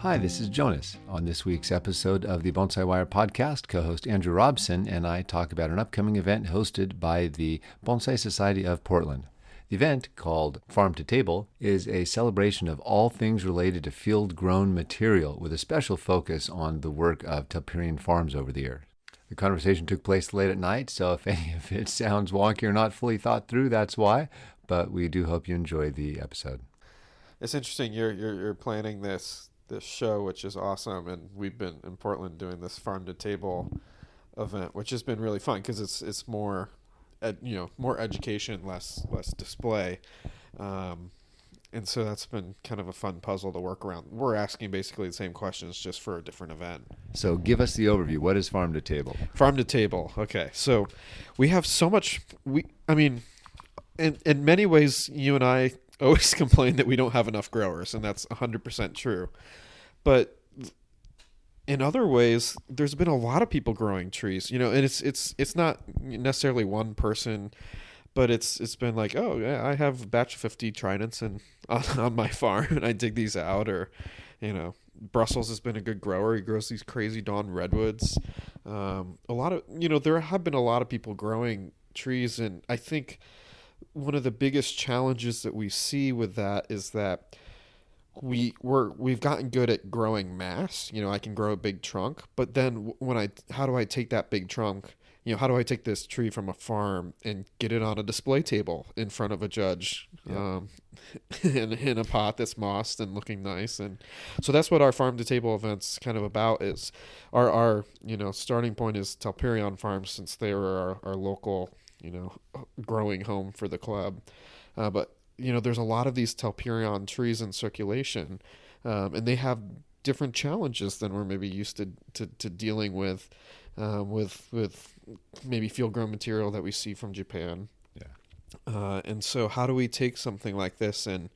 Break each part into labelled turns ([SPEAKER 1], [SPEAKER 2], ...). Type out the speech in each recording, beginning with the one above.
[SPEAKER 1] Hi, this is Jonas. On this week's episode of the Bonsai Wire podcast, co-host Andrew Robson and I talk about an upcoming event hosted by the Bonsai Society of Portland. The event, called Farm to Table, is a celebration of all things related to field-grown material with a special focus on the work of Telperian farms over the years. The conversation took place late at night, so if any of it sounds wonky or not fully thought through, that's why. But we do hope you enjoy the episode.
[SPEAKER 2] It's interesting. You're planning this show, which is awesome, and we've been in Portland doing this farm to table event, which has been really fun because it's more, more education, less display, and so that's been kind of a fun puzzle to work around. We're asking basically the same questions just for a different event.
[SPEAKER 1] So give us the overview. What is farm to table?
[SPEAKER 2] Farm to table. Okay, so we have so much. In many ways, you and I always complain that we don't have enough growers, and that's 100% true. But in other ways, there's been a lot of people growing trees, and it's not necessarily one person, but it's been like, oh yeah, I have a batch of 50 tridents and on my farm, and I dig these out. Or, Brussels has been a good grower. He grows these crazy dawn redwoods. There have been a lot of people growing trees, and I think one of the biggest challenges that we see with that is that we've gotten good at growing mass. I can grow a big trunk, but then how do I take that big trunk? How do I take this tree from a farm and get it on a display table in front of a judge, in a pot that's mossed and looking nice? And so that's what our farm to table event's kind of about. Is our starting point is Telperian Farms, since they were our local growing home for the club. But there's a lot of these Telperian trees in circulation, and they have different challenges than we're maybe used to dealing with maybe field-grown material that we see from Japan. Yeah. And so how do we take something like this and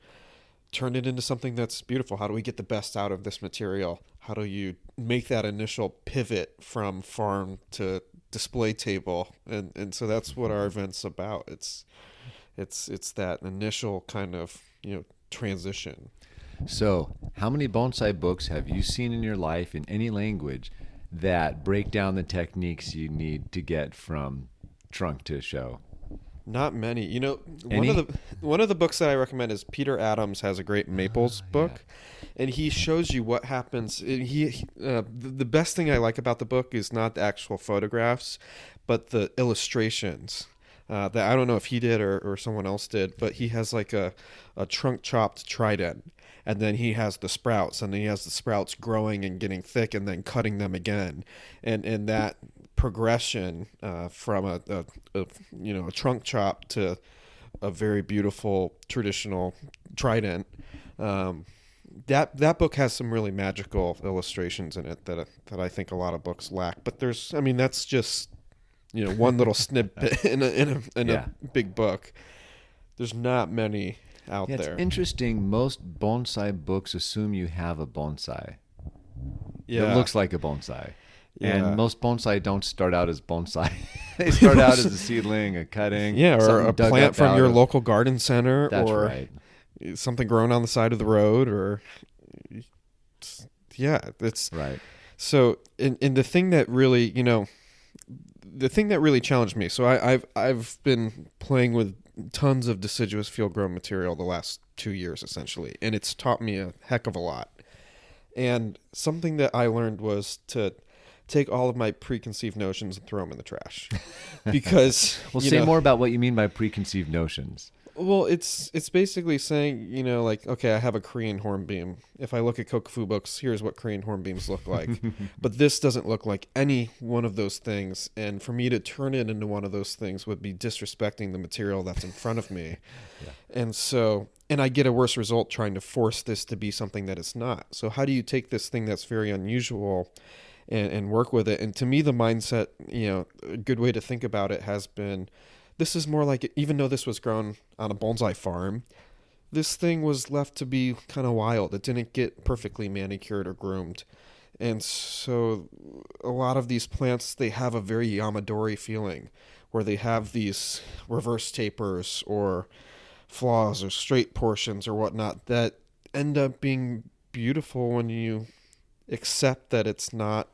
[SPEAKER 2] turn it into something that's beautiful? How do we get the best out of this material? How do you make that initial pivot from farm to display table? And so that's what our event's about. It's that initial kind of transition.
[SPEAKER 1] So how many bonsai books have you seen in your life in any language that break down the techniques you need to get from trunk to show?
[SPEAKER 2] Not many. One of the books that I recommend is Peter Adams has a great Maples book, and he shows you what happens. The best thing I like about the book is not the actual photographs, but the illustrations. That I don't know if he did or someone else did, but he has like a trunk chopped trident, and then he has the sprouts, and then he has the sprouts growing and getting thick and then cutting them again, and that progression from a trunk chop to a very beautiful traditional trident. That book has some really magical illustrations in it that I think a lot of books lack. But that's just one little snippet in a big book. There's not many out there.
[SPEAKER 1] It's interesting. Most bonsai books assume you have a bonsai.
[SPEAKER 2] Yeah.
[SPEAKER 1] It looks like a bonsai.
[SPEAKER 2] Yeah.
[SPEAKER 1] And most bonsai don't start out as bonsai. They start out as a seedling, a cutting.
[SPEAKER 2] Yeah, or a plant from your local garden center.
[SPEAKER 1] That's
[SPEAKER 2] or
[SPEAKER 1] right.
[SPEAKER 2] Something grown on the side of the road. It's
[SPEAKER 1] right.
[SPEAKER 2] So, in the thing that really, challenged me. So I've been playing with tons of deciduous field-grown material the last 2 years, essentially, and it's taught me a heck of a lot. And something that I learned was to take all of my preconceived notions and throw them in the trash. Because
[SPEAKER 1] say more about what you mean by preconceived notions.
[SPEAKER 2] Well, it's basically saying, okay, I have a Korean hornbeam. If I look at Kokufu books, here's what Korean hornbeams look like. But this doesn't look like any one of those things. And for me to turn it into one of those things would be disrespecting the material that's in front of me. Yeah. And I get a worse result trying to force this to be something that it's not. So how do you take this thing that's very unusual and work with it? And to me, the mindset, a good way to think about it has been, this is more like, even though this was grown on a bonsai farm, this thing was left to be kind of wild. It didn't get perfectly manicured or groomed. And so a lot of these plants, they have a very Yamadori feeling, where they have these reverse tapers or flaws or straight portions or whatnot that end up being beautiful when you accept that it's not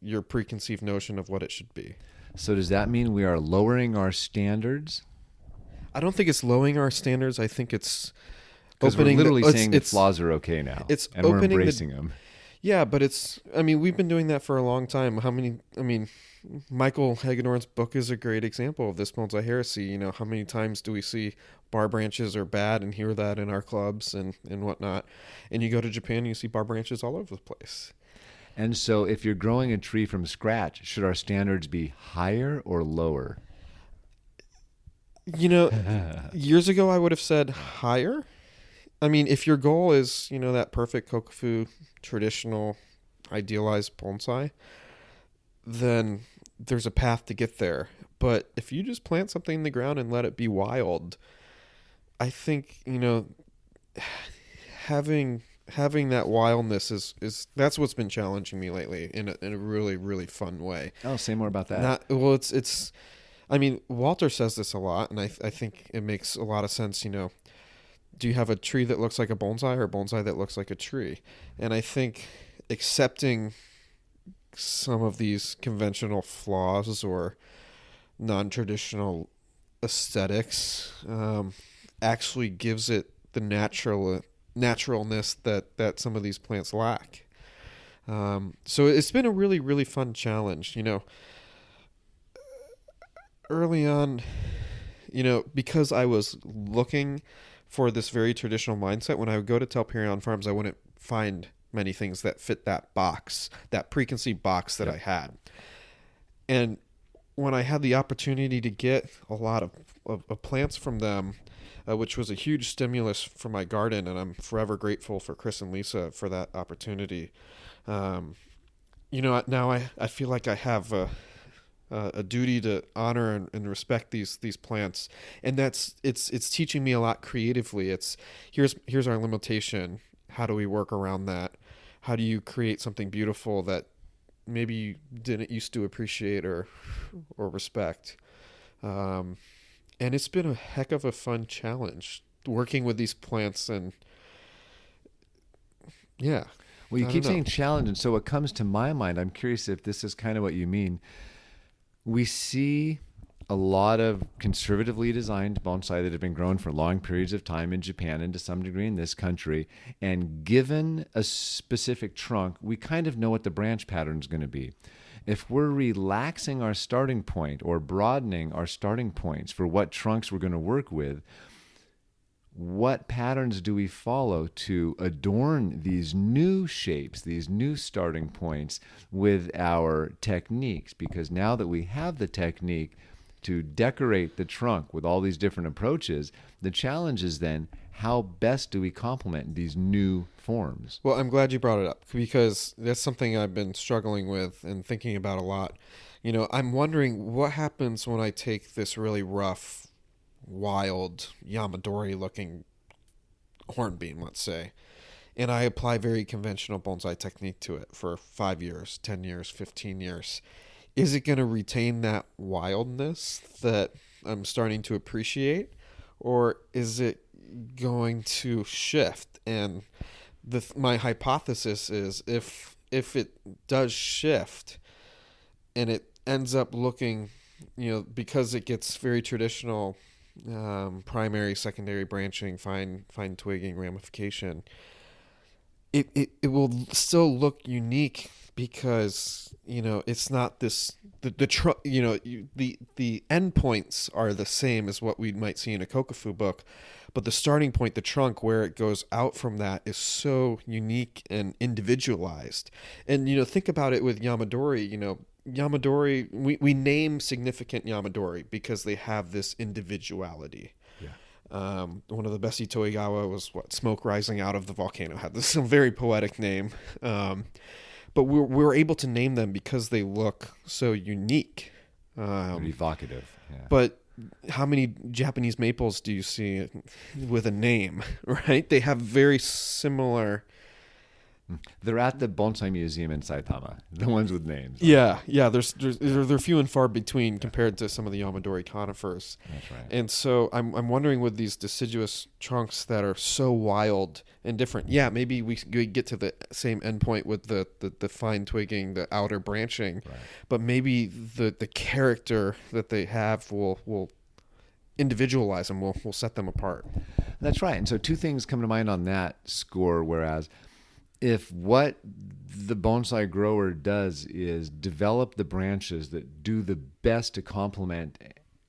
[SPEAKER 2] your preconceived notion of what it should be.
[SPEAKER 1] So does that mean we are lowering our standards?
[SPEAKER 2] I don't think it's lowering our standards. I think it's
[SPEAKER 1] Because we're
[SPEAKER 2] opening
[SPEAKER 1] literally saying that
[SPEAKER 2] it's
[SPEAKER 1] flaws are okay now.
[SPEAKER 2] it's
[SPEAKER 1] and we're
[SPEAKER 2] opening
[SPEAKER 1] embracing them.
[SPEAKER 2] Yeah, but we've been doing that for a long time. Michael Hagedorn's book is a great example of this bonsai heresy. You know, how many times do we see bar branches are bad and hear that in our clubs and whatnot? And you go to Japan and you see bar branches all over the place.
[SPEAKER 1] And so if you're growing a tree from scratch, should our standards be higher or lower?
[SPEAKER 2] You know, years ago I would have said higher. I mean, if your goal is, that perfect kokufu, traditional, idealized bonsai, then there's a path to get there. But if you just plant something in the ground and let it be wild, I think, having that wildness is that's what's been challenging me lately in a really, really fun way.
[SPEAKER 1] Oh, say more about that.
[SPEAKER 2] Walter says this a lot, and I think it makes a lot of sense, Do you have a tree that looks like a bonsai or a bonsai that looks like a tree? And I think accepting some of these conventional flaws or non-traditional aesthetics actually gives it the naturalness that some of these plants lack. So it's been a really, really fun challenge. Early on, because I was looking for this very traditional mindset, when I would go to Telperion Farms, I wouldn't find many things that fit that box, that preconceived box that I had. And when I had the opportunity to get a lot of plants from them, which was a huge stimulus for my garden, and I'm forever grateful for Chris and Lisa for that opportunity. Now I feel like I have a duty to honor and respect these plants, and it's teaching me a lot creatively. It's here's our limitation. How do we work around that? How do you create something beautiful that maybe you didn't used to appreciate or respect? And it's been a heck of a fun challenge working with these plants, and yeah.
[SPEAKER 1] Well, you keep saying challenge, and so what comes to my mind, I'm curious if this is kind of what you mean. We see a lot of conservatively designed bonsai that have been grown for long periods of time in Japan and to some degree in this country. And given a specific trunk, we kind of know what the branch pattern is going to be. If we're relaxing our starting point or broadening our starting points for what trunks we're going to work with, what patterns do we follow to adorn these new shapes, these new starting points with our techniques? Because now that we have the technique to decorate the trunk with all these different approaches, the challenge is then, how best do we complement these new forms?
[SPEAKER 2] Well, I'm glad you brought it up, because that's something I've been struggling with and thinking about a lot. I'm wondering what happens when I take this really rough, wild Yamadori looking hornbeam, let's say, and I apply very conventional bonsai technique to it for 5 years, 10 years, 15 years. Is it going to retain that wildness that I'm starting to appreciate, or is it going to shift? And my hypothesis is if it does shift and it ends up looking, because it gets very traditional, primary, secondary branching, fine twigging, ramification, it will still look unique, because it's not this the endpoints are the same as what we might see in a kokufu book, but the starting point, the trunk where it goes out from that, is so unique and individualized. And think about it with Yamadori. Yamadori, we name significant Yamadori because they have this individuality. Yeah. One of the best Itoigawa was smoke rising out of the volcano, had this very poetic name. But we're able to name them because they look so unique.
[SPEAKER 1] Very evocative. Yeah.
[SPEAKER 2] But how many Japanese maples do you see with a name, right? They have very similar
[SPEAKER 1] They're at the Bonsai Museum in Saitama, the ones with names.
[SPEAKER 2] Yeah. They're few and far between compared to some of the Yamadori conifers.
[SPEAKER 1] That's right.
[SPEAKER 2] And so I'm wondering with these deciduous trunks that are so wild and different. Yeah, maybe we get to the same endpoint with the fine twigging, the outer branching,
[SPEAKER 1] Right.
[SPEAKER 2] but maybe the character that they have will individualize them, will set them apart.
[SPEAKER 1] That's right. And so two things come to mind on that score, whereas if what the bonsai grower does is develop the branches that do the best to complement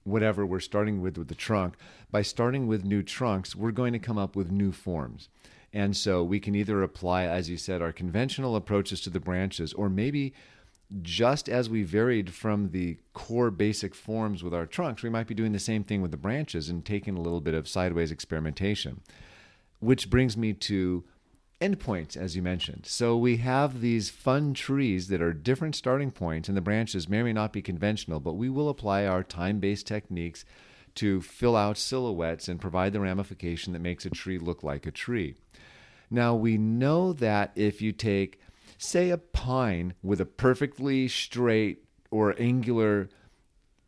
[SPEAKER 1] whatever we're starting with the trunk, by starting with new trunks, we're going to come up with new forms. And so we can either apply, as you said, our conventional approaches to the branches, or maybe just as we varied from the core basic forms with our trunks, we might be doing the same thing with the branches and taking a little bit of sideways experimentation. Which brings me to endpoints, as you mentioned. So we have these fun trees that are different starting points, and the branches may or may not be conventional, but we will apply our time-based techniques to fill out silhouettes and provide the ramification that makes a tree look like a tree. Now, we know that if you take, say, a pine with a perfectly straight or angular,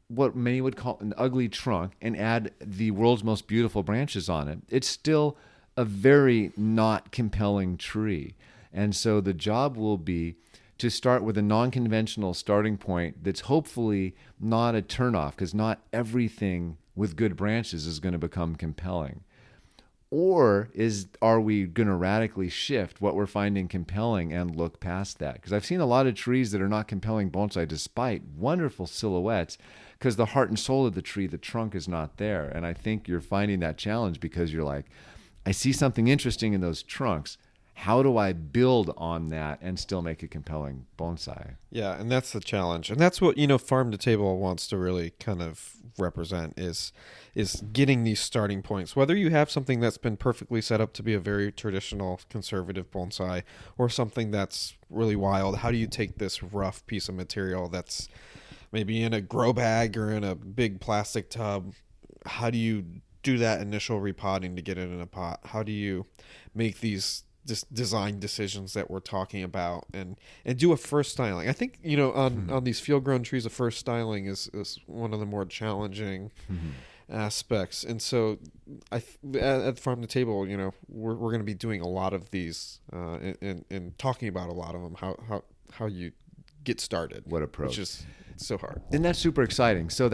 [SPEAKER 1] what many would call an ugly trunk, and add the world's most beautiful branches on it, it's still a very not compelling tree. And so the job will be to start with a non-conventional starting point that's hopefully not a turnoff, because not everything with good branches is going to become compelling. Or are we going to radically shift what we're finding compelling and look past that? Because I've seen a lot of trees that are not compelling bonsai despite wonderful silhouettes, because the heart and soul of the tree, the trunk, is not there. And I think you're finding that challenge because you're like, I see something interesting in those trunks. How do I build on that and still make a compelling bonsai?
[SPEAKER 2] Yeah, and that's the challenge. And that's what, Farm to Table wants to really kind of represent is getting these starting points. Whether you have something that's been perfectly set up to be a very traditional conservative bonsai or something that's really wild, how do you take this rough piece of material that's maybe in a grow bag or in a big plastic tub? How do you do that initial repotting to get it in a pot? How do you make these design decisions that we're talking about and do a first styling? I think, on these field grown trees, a first styling is one of the more challenging aspects. And so at Farm to Table, we're going to be doing a lot of these and talking about a lot of them, how you get started.
[SPEAKER 1] What approach?
[SPEAKER 2] Which is so hard.
[SPEAKER 1] And that's super exciting. So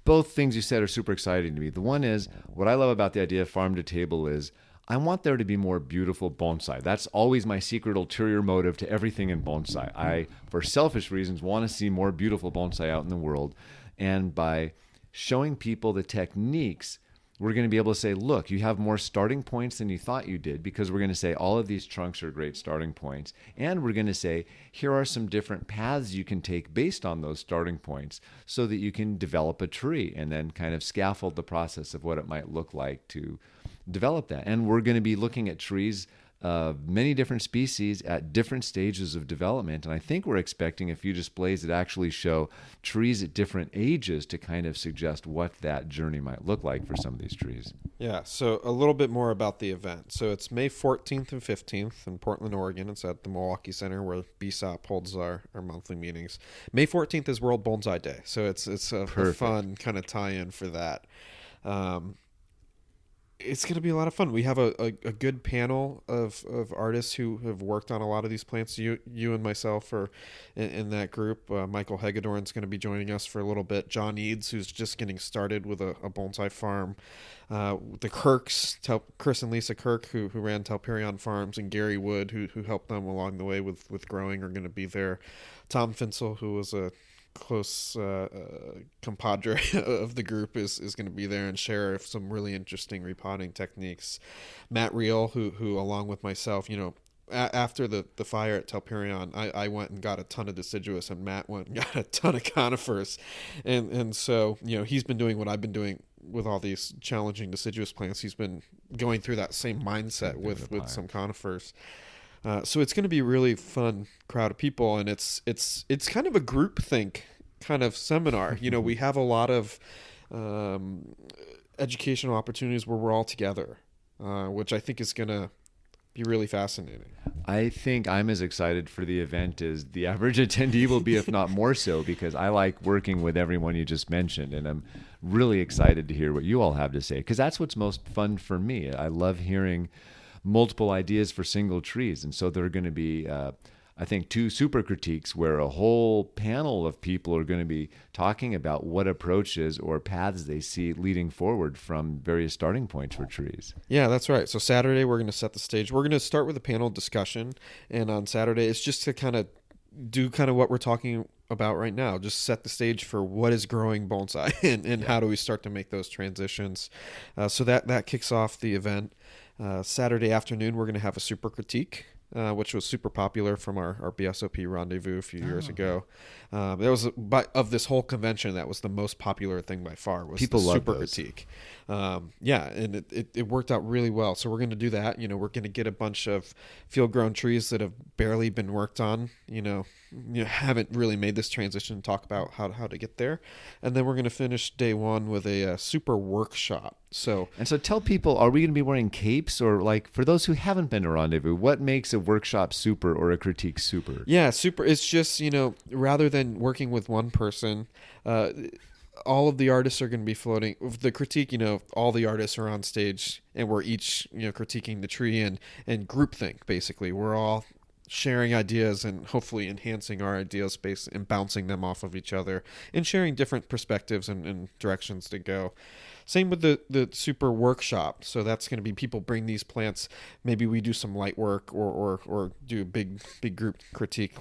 [SPEAKER 1] both things you said are super exciting to me. The one is, what I love about the idea of Farm to Table is I want there to be more beautiful bonsai. That's always my secret ulterior motive to everything in bonsai. I, for selfish reasons, want to see more beautiful bonsai out in the world. And by showing people the techniques, we're going to be able to say, look, you have more starting points than you thought you did, because we're going to say all of these trunks are great starting points. And we're going to say, here are some different paths you can take based on those starting points so that you can develop a tree and then kind of scaffold the process of what it might look like to develop that. And we're going to be looking at trees of many different species at different stages of development. And I think we're expecting a few displays that actually show trees at different ages to kind of suggest what that journey might look like for some of these trees.
[SPEAKER 2] Yeah, so a little bit more about the event. So it's May 14th and 15th in Portland, Oregon. It's at the Milwaukee Center where BSOP holds our monthly meetings. May 14th is World Bonsai Day, so it's a fun kind of tie-in for that. It's going to be a lot of fun. We have a good panel of artists who have worked on a lot of these plants. You and myself are in that group. Michael Hagedorn's going to be joining us for a little bit. John Eads, who's just getting started with a bonsai farm. The Kirks, Chris and Lisa Kirk, who ran Telperion Farms, and Gary Wood, who helped them along the way with growing, are going to be there. Tom Finsel, who was a close compadre of the group, is going to be there and share some really interesting repotting techniques. Matt Reel, who along with myself, after the fire at Telperion, I went and got a ton of deciduous, and Matt went and got a ton of conifers, and so he's been doing what I've been doing with all these challenging deciduous plants. He's been going through that same mindset with some conifers. So it's going to be a really fun crowd of people, and it's kind of a groupthink kind of seminar. We have a lot of educational opportunities where we're all together, which I think is going to be really fascinating.
[SPEAKER 1] I think I'm as excited for the event as the average attendee will be, if not more so, because I like working with everyone you just mentioned, and I'm really excited to hear what you all have to say, because that's what's most fun for me. I love hearing multiple ideas for single trees, and so there are going to be I think 2 super critiques where a whole panel of people are going to be talking about what approaches or paths they see leading forward from various starting points for trees.
[SPEAKER 2] Yeah, that's right. So Saturday, we're going to set the stage. We're going to start with a panel discussion. And on Saturday, it's just to kind of do kind of what we're talking about right now. Just set the stage for what is growing bonsai and how do we start to make those transitions. So that kicks off the event. Saturday afternoon, we're going to have a super critique. Which was super popular from our BSOP rendezvous a few years ago. That was of this whole convention, that was the most popular thing by far, was
[SPEAKER 1] People
[SPEAKER 2] the
[SPEAKER 1] love
[SPEAKER 2] super
[SPEAKER 1] those.
[SPEAKER 2] critique. Yeah, and it worked out really well. So we're going to do that. We're going to get a bunch of field-grown trees that have barely been worked on, haven't really made this transition, talk about how to get there. And then we're going to finish day 1 with a super workshop. So
[SPEAKER 1] tell people, are we going to be wearing capes, or, like, for those who haven't been to Rendezvous, what makes a workshop super or a critique super?
[SPEAKER 2] Yeah, super. It's just, rather than working with one person, all of the artists are going to be floating. The critique, all the artists are on stage, and we're each, critiquing the tree and groupthink, basically. We're all sharing ideas and hopefully enhancing our idea space and bouncing them off of each other and sharing different perspectives and directions to go. Same with the super workshop. So that's going to be people bring these plants. Maybe we do some light work or do a big group critique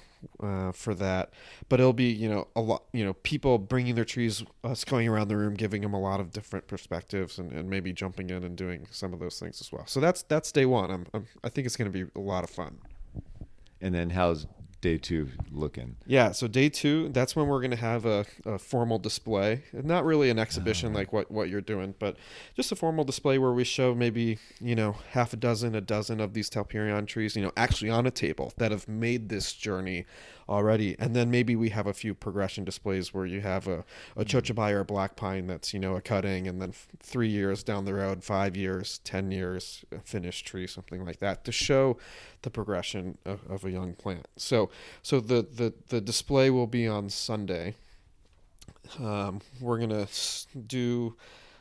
[SPEAKER 2] for that. But it'll be, a lot, people bringing their trees, us going around the room, giving them a lot of different perspectives and maybe jumping in and doing some of those things as well. So that's day 1. I think it's going to be a lot of fun.
[SPEAKER 1] And then how's day 2 looking?
[SPEAKER 2] Yeah, so day 2, that's when we're going to have a formal display. Not really an exhibition like what you're doing, but just a formal display where we show maybe, half a dozen of these Telperion trees, actually on a table that have made this journey already. And then maybe we have a few progression displays where you have a chochabai or a black pine that's, a cutting, and then 3 years down the road, 5 years, 10 years, a finished tree, something like that, to show the progression of a young plant. So the display will be on Sunday. We're going to do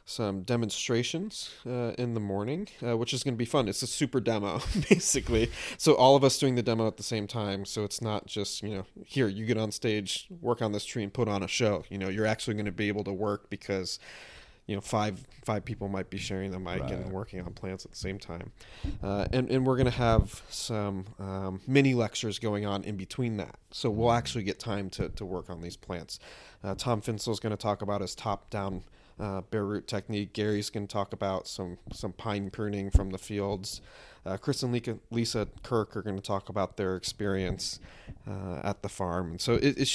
[SPEAKER 2] some demonstrations in the morning, which is going to be fun. It's a super demo, basically. So all of us doing the demo at the same time. So it's not just, here, you get on stage, work on this tree and put on a show. You're actually going to be able to work because, five people might be sharing the mic and working on plants at the same time. And we're going to have some mini lectures going on in between that. So we'll actually get time to work on these plants. Tom Finsel's going to talk about his top-down bare root technique. Gary's going to talk about some pine pruning from the fields. Chris and Lisa Kirk are going to talk about their experience at the farm. And so it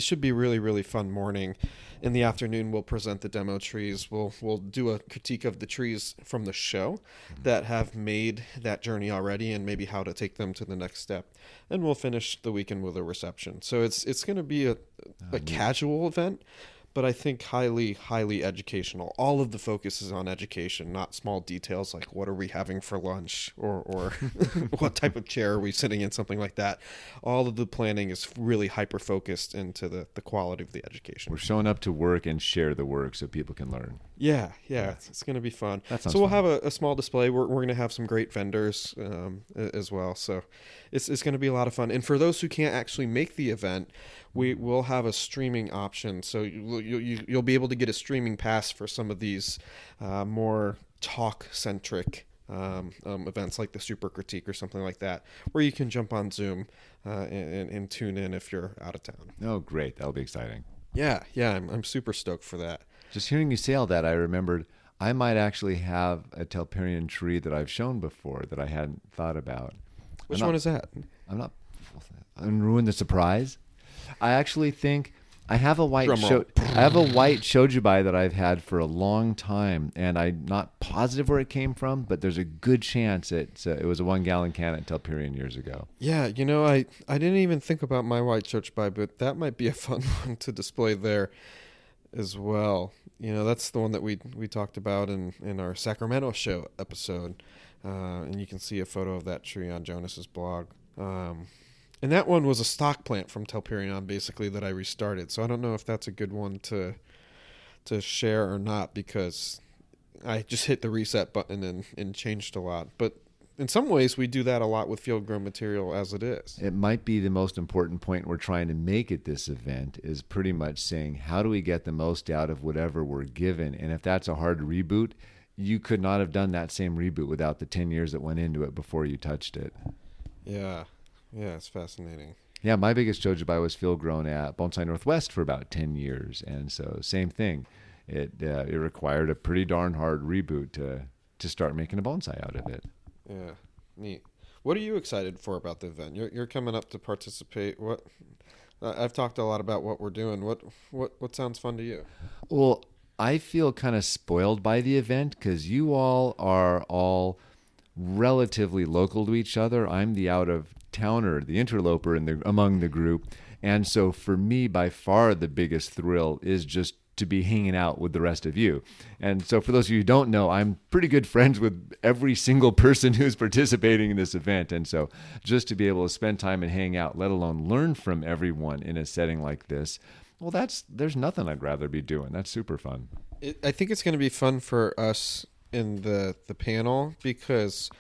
[SPEAKER 2] should be a really, really fun morning. In the afternoon, we'll present the demo trees. We'll do a critique of the trees from the show that have made that journey already and maybe how to take them to the next step. And we'll finish the weekend with a reception. So it's going to be a casual event, but I think highly, highly educational. All of the focus is on education, not small details like what are we having for lunch or what type of chair are we sitting in, something like that. All of the planning is really hyper-focused into the quality of the education.
[SPEAKER 1] We're showing up to work and share the work so people can learn.
[SPEAKER 2] Yeah. It's going to be fun.
[SPEAKER 1] So
[SPEAKER 2] we'll have a small display. We're going to have some great vendors as well. So it's going to be a lot of fun. And for those who can't actually make the event, we will have a streaming option. So you'll be able to get a streaming pass for some of these more talk-centric events like the Super Critique or something like that, where you can jump on Zoom and tune in if you're out of town.
[SPEAKER 1] Oh, great. That'll be exciting.
[SPEAKER 2] Yeah, I'm super stoked for that.
[SPEAKER 1] Just hearing you say all that, I remembered I might actually have a Telperion tree that I've shown before that I hadn't thought about.
[SPEAKER 2] Which one is that?
[SPEAKER 1] I'm ruin the surprise. I actually think I have a white shojubai that I've had for a long time, and I'm not positive where it came from, but there's a good chance it was a 1 gallon can at Telperion years ago.
[SPEAKER 2] Yeah, I didn't even think about my white shojubai, but that might be a fun one to display there as well. That's the one that we talked about in our Sacramento show episode. And you can see a photo of that tree on Jonas's blog. And that one was a stock plant from Telperion, basically, that I restarted. So I don't know if that's a good one to share or not, because I just hit the reset button and changed a lot. But in some ways, we do that a lot with field-grown material as it is.
[SPEAKER 1] It might be the most important point we're trying to make at this event, is pretty much saying, how do we get the most out of whatever we're given? And if that's a hard reboot, you could not have done that same reboot without the 10 years that went into it before you touched it.
[SPEAKER 2] Yeah, it's fascinating.
[SPEAKER 1] Yeah, my biggest jojoba was field grown at Bonsai Northwest for about 10 years. And so same thing. It required a pretty darn hard reboot to start making a bonsai out of it.
[SPEAKER 2] Yeah, neat. What are you excited for about the event? You're coming up to participate. What I've talked a lot about what we're doing. What sounds fun to you?
[SPEAKER 1] Well, I feel kind of spoiled by the event because you all are all relatively local to each other. I'm the out-of-towner, the interloper among the group. And so for me, by far, the biggest thrill is just to be hanging out with the rest of you. And so for those of you who don't know, I'm pretty good friends with every single person who's participating in this event. And so just to be able to spend time and hang out, let alone learn from everyone in a setting like this, well, there's nothing I'd rather be doing. That's super fun.
[SPEAKER 2] I think it's going to be fun for us in the panel, because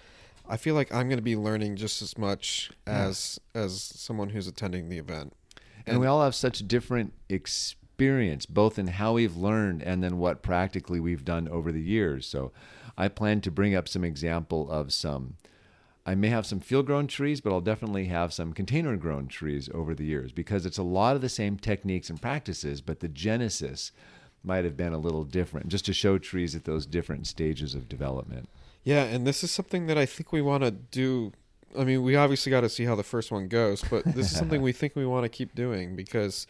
[SPEAKER 2] I feel like I'm going to be learning just as much as someone who's attending the event.
[SPEAKER 1] And we all have such different experience, both in how we've learned and then what practically we've done over the years. So I plan to bring up some example of I may have some field-grown trees, but I'll definitely have some container-grown trees over the years, because it's a lot of the same techniques and practices, but the genesis might have been a little different, just to show trees at those different stages of development.
[SPEAKER 2] Yeah, and this is something that I think we want to do. I mean, we obviously got to see how the first one goes, but this is something we think we want to keep doing, because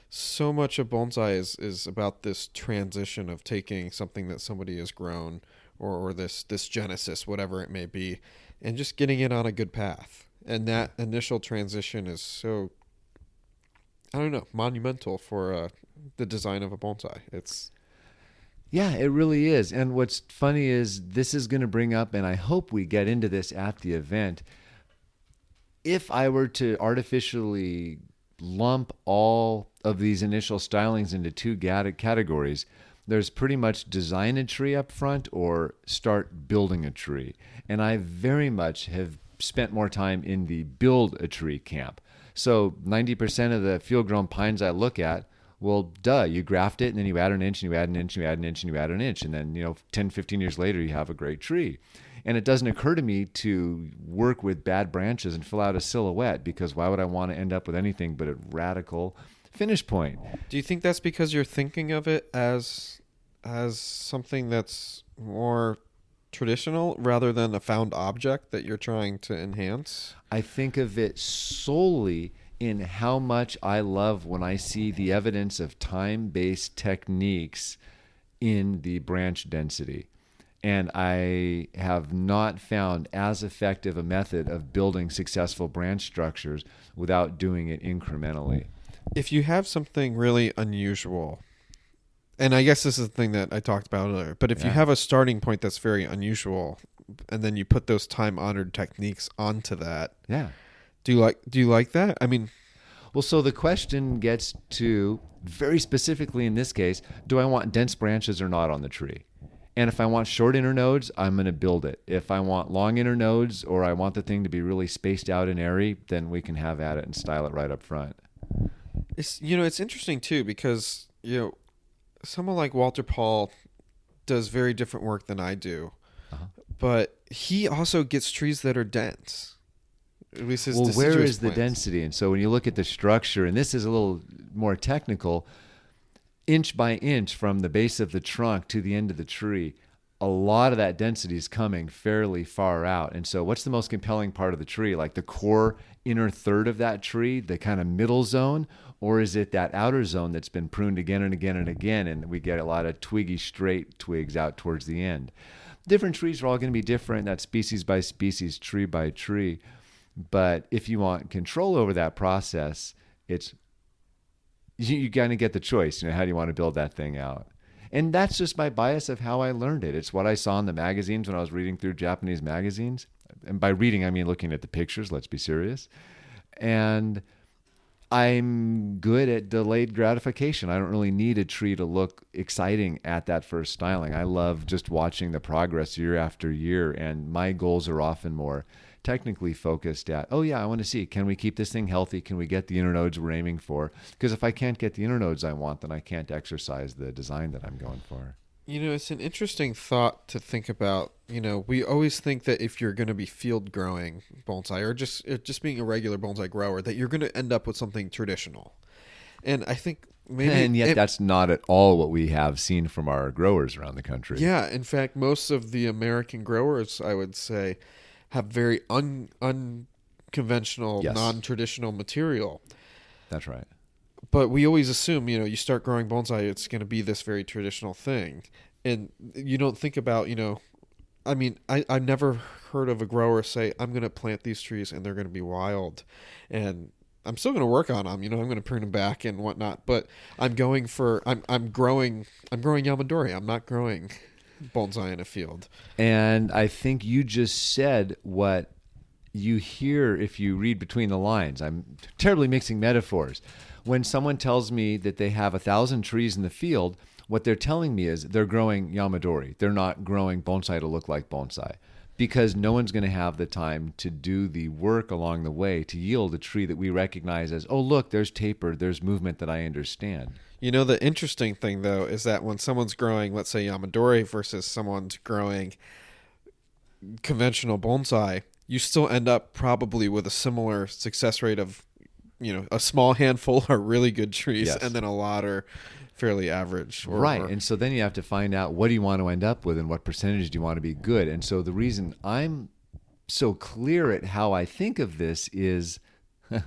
[SPEAKER 2] so much of bonsai is about this transition of taking something that somebody has grown, or this genesis, whatever it may be, and just getting it on a good path. And that initial transition is so, I don't know, monumental for the design of a bonsai.
[SPEAKER 1] Yeah, it really is. And what's funny is this is going to bring up, and I hope we get into this at the event, if I were to artificially lump all of these initial stylings into two categories, there's pretty much design a tree up front or start building a tree. And I very much have spent more time in the build a tree camp. So 90% of the field-grown pines I look at, well, you graft it, and then you add an inch, and you add an inch, and you add an inch, and you add an inch. And then, 10, 15 years later, you have a great tree. And it doesn't occur to me to work with bad branches and fill out a silhouette, because why would I want to end up with anything but a radical finish point?
[SPEAKER 2] Do you think that's because you're thinking of it as something that's more traditional rather than a found object that you're trying to enhance?
[SPEAKER 1] I think of it solely in how much I love when I see the evidence of time-based techniques in the branch density. And I have not found as effective a method of building successful branch structures without doing it incrementally.
[SPEAKER 2] If you have something really unusual, and I guess this is the thing that I talked about earlier, but if you have a starting point that's very unusual, and then you put those time-honored techniques onto that, do you like that? I mean,
[SPEAKER 1] well, so the question gets to, very specifically in this case, do I want dense branches or not on the tree? And if I want short internodes, I'm going to build it. If I want long internodes, or I want the thing to be really spaced out and airy, then we can have at it and style it right up front.
[SPEAKER 2] It's interesting too, because someone like Walter Paul does very different work than I do, but he also gets trees that are dense. At least his
[SPEAKER 1] where is
[SPEAKER 2] plants.
[SPEAKER 1] the density? And so when you look at the structure, and this is a little more technical, inch by inch from the base of the trunk to the end of the tree, a lot of that density is coming fairly far out. And so what's the most compelling part of the tree? Like the core inner third of that tree, the kind of middle zone, or is it that outer zone that's been pruned again and again and again, and we get a lot of twiggy straight twigs out towards the end? Different trees are all going to be different. That's species by species, tree by tree. But if you want control over that process, you kind of get the choice. How do you want to build that thing out? And that's just my bias of how I learned it. It's what I saw in the magazines when I was reading through Japanese magazines. And by reading, I mean looking at the pictures, let's be serious. And I'm good at delayed gratification. I don't really need a tree to look exciting at that first styling. I love just watching the progress year after year, and my goals are often more technically focused at, oh yeah, I want to see, can we keep this thing healthy? Can we get the internodes we're aiming for? Because if I can't get the internodes I want, then I can't exercise the design that I'm going for.
[SPEAKER 2] It's an interesting thought to think about. We always think that if you're going to be field growing bonsai or just being a regular bonsai grower, that you're going to end up with something traditional. And I think maybe...
[SPEAKER 1] And yet that's not at all what we have seen from our growers around the country.
[SPEAKER 2] Yeah, in fact, most of the American growers, I would say, have very unconventional,
[SPEAKER 1] Yes.
[SPEAKER 2] non-traditional material.
[SPEAKER 1] That's right.
[SPEAKER 2] But we always assume, you start growing bonsai, it's going to be this very traditional thing. And you don't think about, I've never heard of a grower say, I'm going to plant these trees and they're going to be wild. And I'm still going to work on them. I'm going to prune them back and whatnot. But I'm growing Yamadori. I'm not growing bonsai in a field.
[SPEAKER 1] And I think you just said what you hear if you read between the lines. I'm terribly mixing metaphors. When someone tells me that they have 1,000 trees in the field, what they're telling me is they're growing Yamadori. They're not growing bonsai to look like bonsai, because no one's going to have the time to do the work along the way to yield a tree that we recognize as, oh, look, there's taper, there's movement that I understand.
[SPEAKER 2] The interesting thing, though, is that when someone's growing, let's say, Yamadori versus someone's growing conventional bonsai, you still end up probably with a similar success rate of, a small handful are really good trees,
[SPEAKER 1] Yes.
[SPEAKER 2] and then a lot are fairly average.
[SPEAKER 1] Right. And so then you have to find out, what do you want to end up with and what percentage do you want to be good? And so the reason I'm so clear at how I think of this is,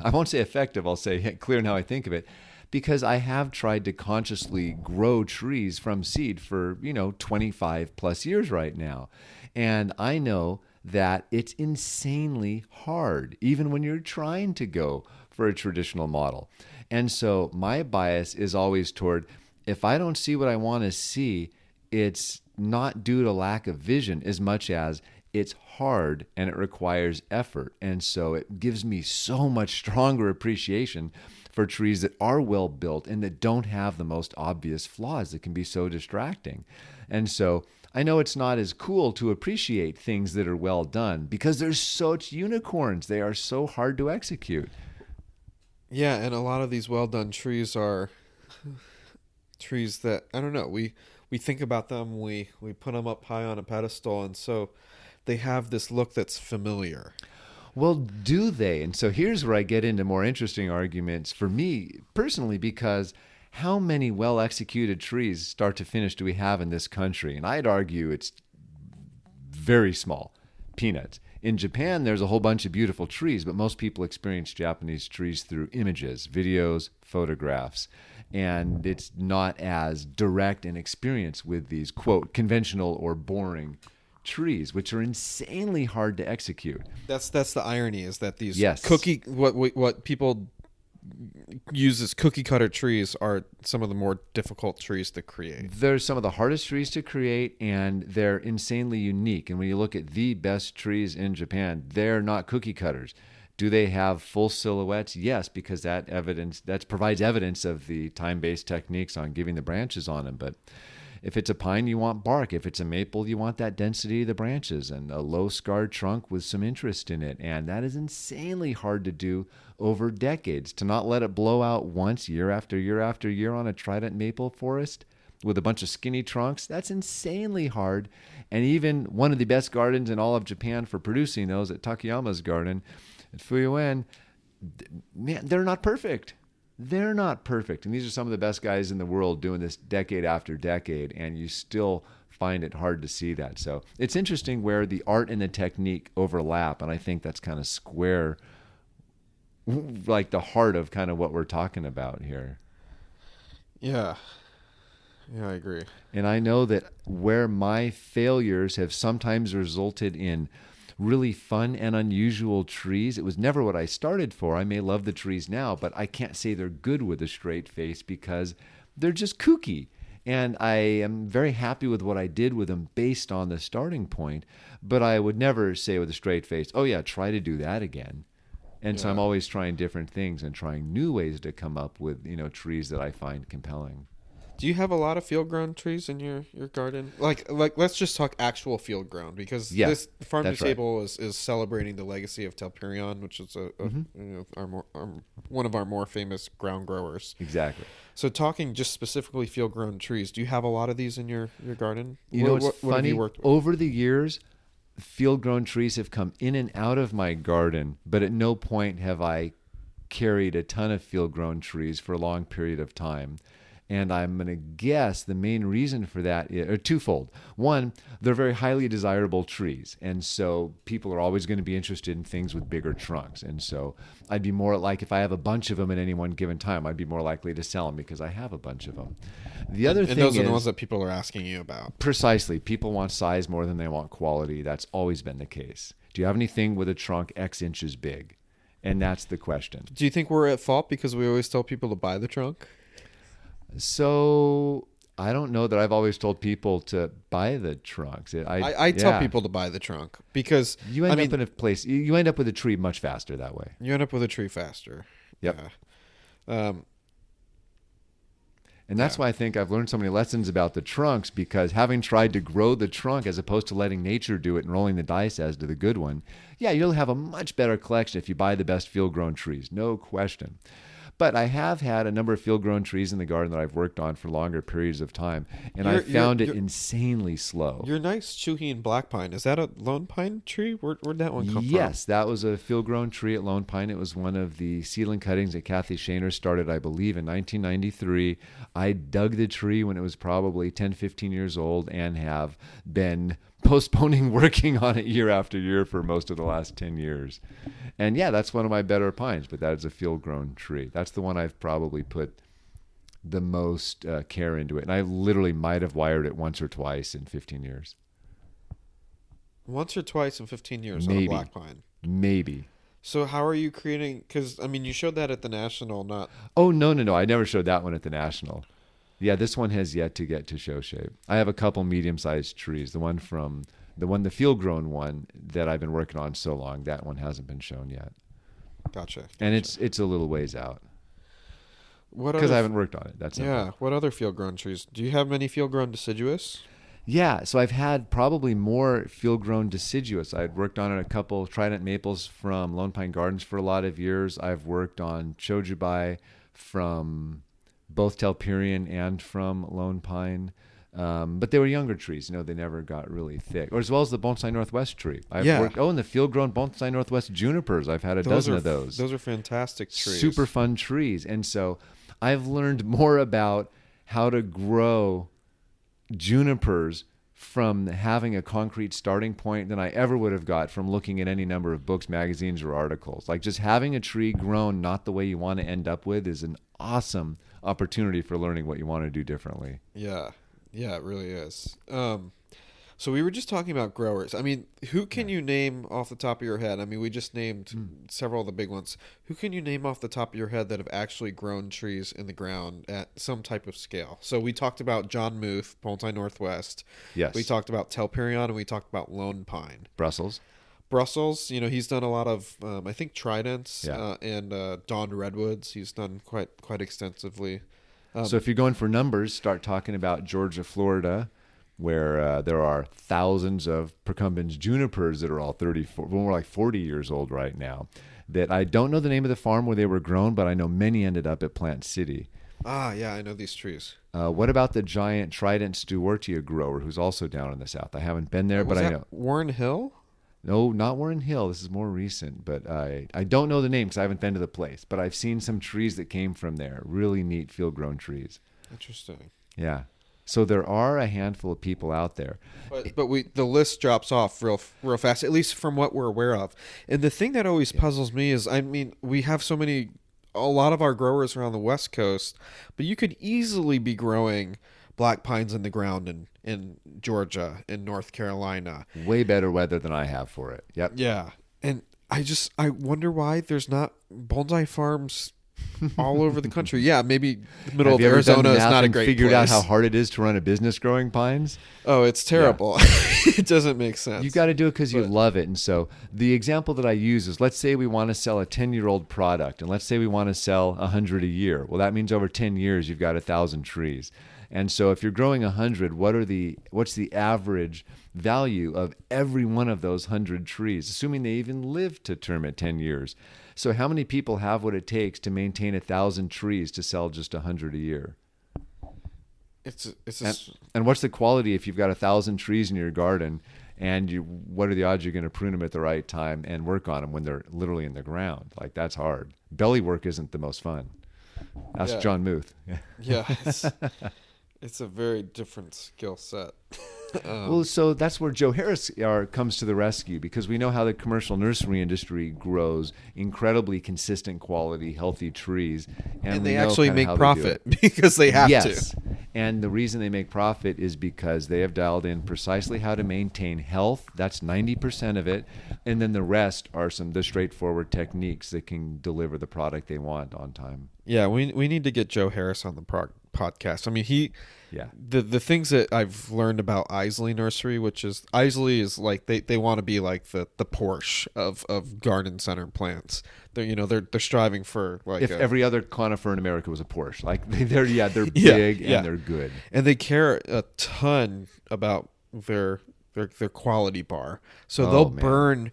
[SPEAKER 1] I won't say effective, I'll say clear in how I think of it, because I have tried to consciously grow trees from seed for, 25 plus years right now. And I know that it's insanely hard, even when you're trying to go for a traditional model. And so my bias is always toward, if I don't see what I want to see, it's not due to lack of vision as much as it's hard and it requires effort. And so it gives me so much stronger appreciation for trees that are well built and that don't have the most obvious flaws that can be so distracting. And so I know it's not as cool to appreciate things that are well done because there's such unicorns. They are so hard to execute.
[SPEAKER 2] Yeah, and a lot of these well-done trees are trees that, I don't know, we think about them, we put them up high on a pedestal, and so they have this look that's familiar.
[SPEAKER 1] Well, do they? And so here's where I get into more interesting arguments for me personally, because how many well-executed trees start to finish do we have in this country? And I'd argue it's very small, peanuts. In Japan, there's a whole bunch of beautiful trees, but most people experience Japanese trees through images, videos, photographs, and it's not as direct an experience with these, quote, conventional or boring trees, which are insanely hard to execute.
[SPEAKER 2] That's the irony, is that these
[SPEAKER 1] Yes.
[SPEAKER 2] what people use as cookie cutter trees are some of the more difficult trees to create.
[SPEAKER 1] They're some of the hardest trees to create, and they're insanely unique. And when you look at the best trees in Japan, they're not cookie cutters. Do they have full silhouettes? Yes, because that provides evidence of the time-based techniques on giving the branches on them. But if it's a pine, you want bark. If it's a maple, you want that density of the branches and a low scarred trunk with some interest in it. And that is insanely hard to do over decades. To not let it blow out once, year after year after year on a trident maple forest with a bunch of skinny trunks, that's insanely hard. And even one of the best gardens in all of Japan for producing those, at Takayama's garden at Fuyuen, man, they're not perfect. They're not perfect. And these are some of the best guys in the world doing this decade after decade, and you still find it hard to see that. So it's interesting where the art and the technique overlap, and I think that's kind of square, like the heart of kind of what we're talking about here.
[SPEAKER 2] Yeah, I agree.
[SPEAKER 1] And I know that where my failures have sometimes resulted in really fun and unusual trees. It was never what I started for. I may love the trees now, but I can't say they're good with a straight face because they're just kooky. And I am very happy with what I did with them based on the starting point. But I would never say with a straight face, oh, yeah, try to do that again. And so I'm always trying different things and trying new ways to come up with, trees that I find compelling.
[SPEAKER 2] Do you have a lot of field-grown trees in your garden? Like let's just talk actual field-grown, because this farm to table is celebrating the legacy of Telperion, which is one of our more famous ground growers.
[SPEAKER 1] Exactly.
[SPEAKER 2] So talking just specifically field-grown trees, do you have a lot of these in your garden?
[SPEAKER 1] It's funny. Over the years, field-grown trees have come in and out of my garden, but at no point have I carried a ton of field-grown trees for a long period of time. And I'm going to guess the main reason for that is twofold. One, they're very highly desirable trees. And so people are always going to be interested in things with bigger trunks. And so I'd be more like, if I have a bunch of them at any one given time, I'd be more likely to sell them because I have a bunch of them. The other thing is...
[SPEAKER 2] And those are the ones that people are asking you about.
[SPEAKER 1] Precisely. People want size more than they want quality. That's always been the case. Do you have anything with a trunk X inches big? And that's the question.
[SPEAKER 2] Do you think we're at fault because we always tell people to buy the trunk?
[SPEAKER 1] So I don't know that I've always told people to buy the trunks.
[SPEAKER 2] I tell people to buy the trunk because
[SPEAKER 1] you end up in a place. You end up with a tree much faster that way.
[SPEAKER 2] You end up with a tree faster.
[SPEAKER 1] Yep. Yeah. And that's why I think I've learned so many lessons about the trunks, because having tried to grow the trunk as opposed to letting nature do it and rolling the dice as to the good one, you'll have a much better collection if you buy the best field-grown trees, no question. But I have had a number of field-grown trees in the garden that I've worked on for longer periods of time, and I found it insanely slow.
[SPEAKER 2] Your nice Chuhian black pine, is that a lone pine tree? Where'd that one come from?
[SPEAKER 1] Yes, that was a field-grown tree at Lone Pine. It was one of the seedling cuttings that Kathy Shaner started, I believe, in 1993. I dug the tree when it was probably 10, 15 years old and have been postponing working on it year after year for most of the last 10 years. And that's one of my better pines, but that is a field-grown tree. That's the one I've probably put the most care into it. And I literally might have wired it once or twice in 15 years.
[SPEAKER 2] Once or twice in 15 years
[SPEAKER 1] Maybe.
[SPEAKER 2] on a black pine?
[SPEAKER 1] Maybe.
[SPEAKER 2] So how are you creating, because, you showed that at the National, not...
[SPEAKER 1] Oh, no. I never showed that one at the National. Yeah, this one has yet to get to show shape. I have a couple medium-sized trees. The field-grown one that I've been working on so long, that one hasn't been shown yet.
[SPEAKER 2] Gotcha.
[SPEAKER 1] And it's a little ways out. Because I haven't worked on it. That's simple.
[SPEAKER 2] What other field-grown trees? Do you have many field-grown deciduous?
[SPEAKER 1] Yeah, so I've had probably more field-grown deciduous. I'd worked on a couple trident maples from Lone Pine Gardens for a lot of years. I've worked on chojubai from both Telperion and from Lone Pine. But they were younger trees. They never got really thick. Or as well as the Bonsai Northwest tree. And the field-grown Bonsai Northwest junipers. I've had a dozen of those.
[SPEAKER 2] Those are fantastic trees.
[SPEAKER 1] Super fun trees. And so I've learned more about how to grow junipers from having a concrete starting point than I ever would have got from looking at any number of books, magazines, or articles. Like just having a tree grown not the way you want to end up with is an awesome opportunity for learning what you want to do differently.
[SPEAKER 2] Yeah, it really is. So we were just talking about growers. Who can you name off the top of your head? We just named several of the big ones. Who can you name off the top of your head that have actually grown trees in the ground at some type of scale? So we talked about John Muth, Bonsai Northwest.
[SPEAKER 1] Yes.
[SPEAKER 2] We talked about Telperion, and we talked about Lone Pine.
[SPEAKER 1] Brussels,
[SPEAKER 2] he's done a lot of, I think, tridents and dawn redwoods. He's done quite extensively.
[SPEAKER 1] So if you're going for numbers, start talking about Georgia, Florida, where there are thousands of Procumbens junipers that are all 40 years old right now. That I don't know the name of the farm where they were grown, but I know many ended up at Plant City.
[SPEAKER 2] I know these trees.
[SPEAKER 1] What about the giant Trident Stewartia grower, who's also down in the south? I haven't been there, but I know.
[SPEAKER 2] Warren Hill?
[SPEAKER 1] No, not Warren Hill. This is more recent, but I don't know the name because I haven't been to the place. But I've seen some trees that came from there. Really neat field-grown trees.
[SPEAKER 2] Interesting.
[SPEAKER 1] Yeah. So there are a handful of people out there.
[SPEAKER 2] But the list drops off real fast, at least from what we're aware of. And the thing that always puzzles me is, we have a lot of our growers are on the West Coast, but you could easily be growing black pines in the ground in Georgia, in North Carolina.
[SPEAKER 1] Way better weather than I have for it. Yep.
[SPEAKER 2] Yeah. And I wonder why there's not bonsai farms all over the country. Yeah, maybe the middle
[SPEAKER 1] Have
[SPEAKER 2] of
[SPEAKER 1] you ever done
[SPEAKER 2] Arizona
[SPEAKER 1] the
[SPEAKER 2] is
[SPEAKER 1] math
[SPEAKER 2] not a
[SPEAKER 1] and
[SPEAKER 2] great
[SPEAKER 1] figured out
[SPEAKER 2] place.
[SPEAKER 1] how hard it is to run a business growing pines?
[SPEAKER 2] Oh, it's terrible. It doesn't make sense.
[SPEAKER 1] You got to do it because you
[SPEAKER 2] But-
[SPEAKER 1] love it. And so the example that I use is, let's say we want to sell a 10-year-old product, and let's say we want to sell 100 a year. Well, that means over 10 years you've got 1,000 trees. And so if you're growing 100, what's the average value of every one of those 100 trees, assuming they even live to term at 10 years? So how many people have what it takes to maintain 1,000 trees to sell just 100 a year? And what's the quality if you've got 1,000 trees in your garden, and what are the odds you're going to prune them at the right time and work on them when they're literally in the ground? Like, that's hard. Belly work isn't the most fun. Ask
[SPEAKER 2] Yeah.
[SPEAKER 1] John Muth.
[SPEAKER 2] Yeah, it's a very different skill set.
[SPEAKER 1] Well, so that's where Joe Harris comes to the rescue, because we know how the commercial nursery industry grows incredibly consistent quality, healthy trees.
[SPEAKER 2] And
[SPEAKER 1] we
[SPEAKER 2] they
[SPEAKER 1] know
[SPEAKER 2] actually
[SPEAKER 1] kinda
[SPEAKER 2] make
[SPEAKER 1] how they do
[SPEAKER 2] profit
[SPEAKER 1] it.
[SPEAKER 2] because they have
[SPEAKER 1] Yes.
[SPEAKER 2] to.
[SPEAKER 1] And the reason they make profit is because they have dialed in precisely how to maintain health. That's 90% of it. And then the rest are the straightforward techniques that can deliver the product they want on time.
[SPEAKER 2] Yeah, we need to get Joe Harris on the podcast. I mean,
[SPEAKER 1] Yeah.
[SPEAKER 2] the things that I've learned about Isley Nursery, which is Isley is like they want to be like the Porsche of garden center plants. They're striving for like
[SPEAKER 1] If every other conifer in America was a Porsche, like they're big
[SPEAKER 2] Yeah.
[SPEAKER 1] and they're good.
[SPEAKER 2] and they care a ton about their quality bar. So
[SPEAKER 1] Oh,
[SPEAKER 2] they'll
[SPEAKER 1] man.
[SPEAKER 2] burn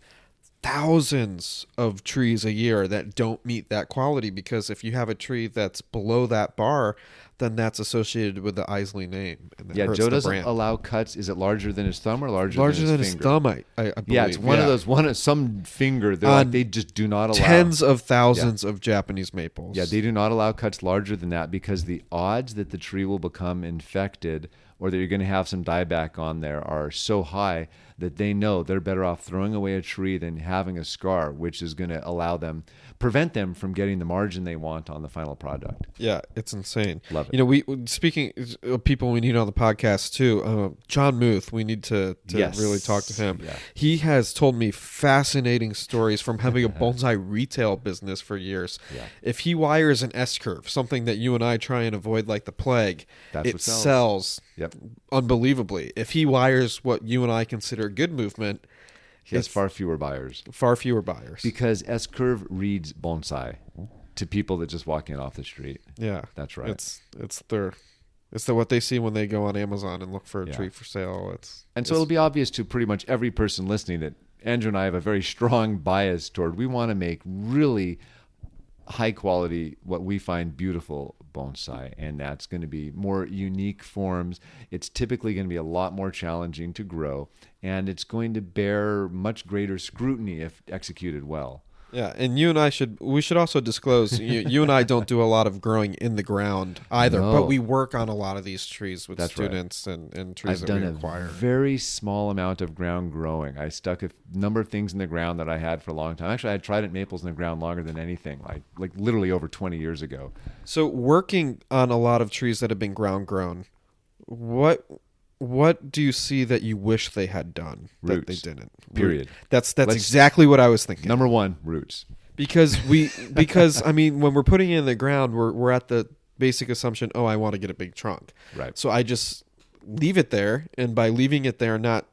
[SPEAKER 2] thousands of trees a year that don't meet that quality, because if you have a tree that's below that bar, then that's associated with the Isley name. And that
[SPEAKER 1] Yeah,
[SPEAKER 2] hurts
[SPEAKER 1] Joe
[SPEAKER 2] the
[SPEAKER 1] doesn't
[SPEAKER 2] brand.
[SPEAKER 1] allow cuts. Is it larger than his thumb or larger
[SPEAKER 2] Larger
[SPEAKER 1] than
[SPEAKER 2] than his
[SPEAKER 1] finger?
[SPEAKER 2] thumb, I believe.
[SPEAKER 1] Yeah, it's one of those some finger. They're
[SPEAKER 2] On
[SPEAKER 1] like, they just do not allow
[SPEAKER 2] tens of thousands of Japanese maples.
[SPEAKER 1] Yeah, they do not allow cuts larger than that, because the odds that the tree will become infected or that you're going to have some dieback on there are so high that they know they're better off throwing away a tree than having a scar, which is going to prevent them from getting the margin they want on the final product.
[SPEAKER 2] Yeah, it's insane.
[SPEAKER 1] Love it.
[SPEAKER 2] We speaking of people we need on the podcast too. John Muth, we need to
[SPEAKER 1] Yes.
[SPEAKER 2] really talk to him.
[SPEAKER 1] Yeah.
[SPEAKER 2] He has told me fascinating stories from having a bonsai retail business for years.
[SPEAKER 1] Yeah.
[SPEAKER 2] If he wires an S curve, something that you and I try and avoid like the plague,
[SPEAKER 1] That's
[SPEAKER 2] it
[SPEAKER 1] what sells.
[SPEAKER 2] sells
[SPEAKER 1] Yep.
[SPEAKER 2] unbelievably. If he wires what you and I consider good movement,
[SPEAKER 1] He has
[SPEAKER 2] it's
[SPEAKER 1] far fewer buyers.
[SPEAKER 2] far fewer buyers.
[SPEAKER 1] Because S-curve reads bonsai to people that just walk in off the street.
[SPEAKER 2] Yeah,
[SPEAKER 1] That's right.
[SPEAKER 2] It's what they see when they go on Amazon and look for a
[SPEAKER 1] Yeah.
[SPEAKER 2] tree for sale.
[SPEAKER 1] And so it'll be obvious to pretty much every person listening that Andrew and I have a very strong bias toward, we want to make really high quality, what we find beautiful bonsai. And that's going to be more unique forms. It's typically going to be a lot more challenging to grow, and it's going to bear much greater scrutiny if executed well.
[SPEAKER 2] Yeah, and we should also disclose you and I don't do a lot of growing in the ground either,
[SPEAKER 1] No.
[SPEAKER 2] but we work on a lot of these trees with
[SPEAKER 1] That's right.
[SPEAKER 2] students and trees
[SPEAKER 1] I've
[SPEAKER 2] that
[SPEAKER 1] done
[SPEAKER 2] we
[SPEAKER 1] a
[SPEAKER 2] acquire.
[SPEAKER 1] very small amount of ground growing. I stuck a number of things in the ground that I had for a long time. Actually, I had trident maples in the ground longer than anything, like literally over 20 years ago.
[SPEAKER 2] So working on a lot of trees that have been ground grown, what do you see that you wish they had done that they
[SPEAKER 1] Roots.
[SPEAKER 2] didn't?
[SPEAKER 1] Period.
[SPEAKER 2] That's exactly what I was thinking.
[SPEAKER 1] Number one, roots.
[SPEAKER 2] Because I mean, when we're putting it in the ground, we're at the basic assumption, I want to get a big trunk.
[SPEAKER 1] Right.
[SPEAKER 2] So I just leave it there, and by leaving it there and not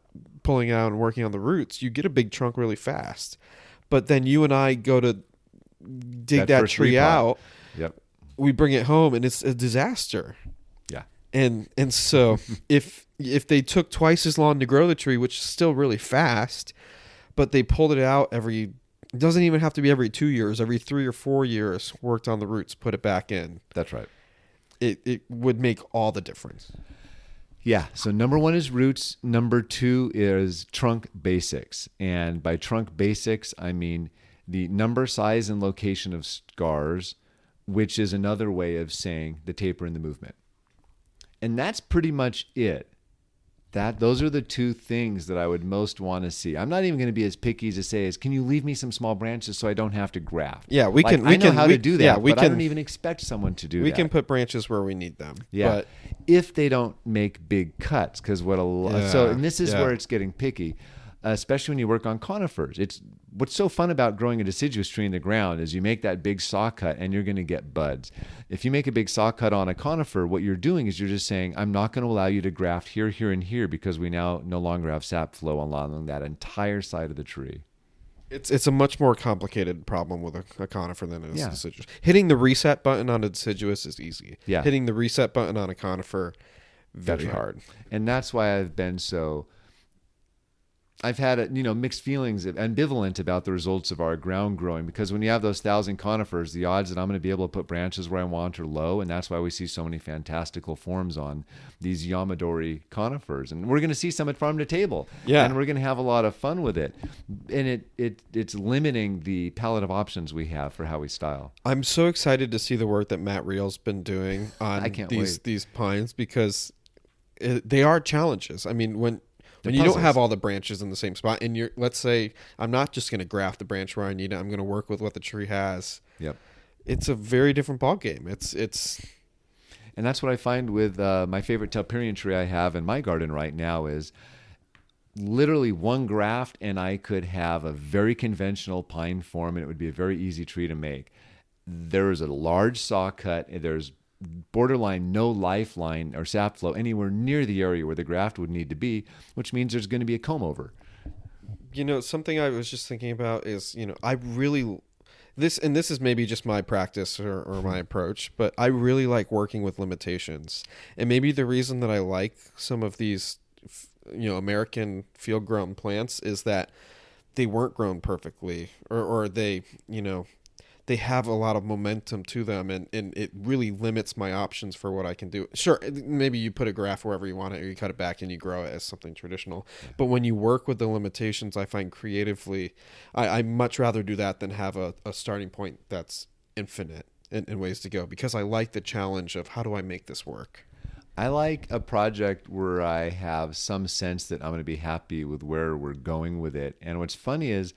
[SPEAKER 2] pulling it out and working on the roots, you get a big trunk really fast. But then you and I go to dig that
[SPEAKER 1] first
[SPEAKER 2] tree
[SPEAKER 1] repot.
[SPEAKER 2] out,
[SPEAKER 1] Yep.
[SPEAKER 2] we bring it home, and it's a disaster.
[SPEAKER 1] Yeah.
[SPEAKER 2] And so if they took twice as long to grow the tree, which is still really fast, but they pulled it out it doesn't even have to be every 2 years, every 3 or 4 years, worked on the roots, put it back in.
[SPEAKER 1] That's right.
[SPEAKER 2] It would make all the difference.
[SPEAKER 1] Yeah. So number one is roots. Number two is trunk basics. And by trunk basics, I mean the number, size, and location of scars, which is another way of saying the taper and the movement. And that's pretty much it. Those are the two things that I would most want to see. I'm not even going to be as picky as to say can you leave me some small branches so I don't have to graft?
[SPEAKER 2] Yeah,
[SPEAKER 1] I know how to do that, but I don't even expect someone to do that.
[SPEAKER 2] We can put branches where we need them.
[SPEAKER 1] Yeah,
[SPEAKER 2] But
[SPEAKER 1] if they don't make big cuts, because and this is where it's getting picky. especially when you work on conifers. It's what's so fun about growing a deciduous tree in the ground is you make that big saw cut and you're going to get buds. If you make a big saw cut on a conifer, what you're doing is you're just saying, I'm not going to allow you to graft here, here, and here because we now no longer have sap flow along that entire side of the tree.
[SPEAKER 2] It's a much more complicated problem with a conifer than it is deciduous. Hitting the reset button on a deciduous is easy.
[SPEAKER 1] Yeah.
[SPEAKER 2] Hitting the reset button on a conifer, very hard.
[SPEAKER 1] And that's why I've had mixed feelings, ambivalent about the results of our ground growing, because when you have those 1,000 conifers, the odds that I'm going to be able to put branches where I want are low, and that's why we see so many fantastical forms on these Yamadori conifers. And we're going to see some at Farm to Table, and we're going to have a lot of fun with it. And it's limiting the palette of options we have for how we style.
[SPEAKER 2] I'm so excited to see the work that Matt Reel's been doing on these pines, because they are challenges. I mean, when you don't have all the branches in the same spot, and let's say I'm not just going to graft the branch where I need it, I'm going to work with what the tree has.
[SPEAKER 1] Yep.
[SPEAKER 2] It's a very different ballgame.
[SPEAKER 1] And that's what I find with my favorite Telperian tree I have in my garden right now is literally one graft, and I could have a very conventional pine form, and it would be a very easy tree to make. There is a large saw cut, and there's borderline no lifeline or sap flow anywhere near the area where the graft would need to be, which means there's going to be a comb over.
[SPEAKER 2] Something I was just thinking about is, I really, this is maybe just my practice or my approach, but I really like working with limitations. And maybe the reason that I like some of these, American field grown plants is that they weren't grown perfectly, or they, they have a lot of momentum to them, and it really limits my options for what I can do. Sure, maybe you put a graft wherever you want it, or you cut it back and you grow it as something traditional. Yeah. But when you work with the limitations, I find creatively, I much rather do that than have a starting point that's infinite in ways to go, because I like the challenge of how do I make this work?
[SPEAKER 1] I like a project where I have some sense that I'm going to be happy with where we're going with it. And what's funny is,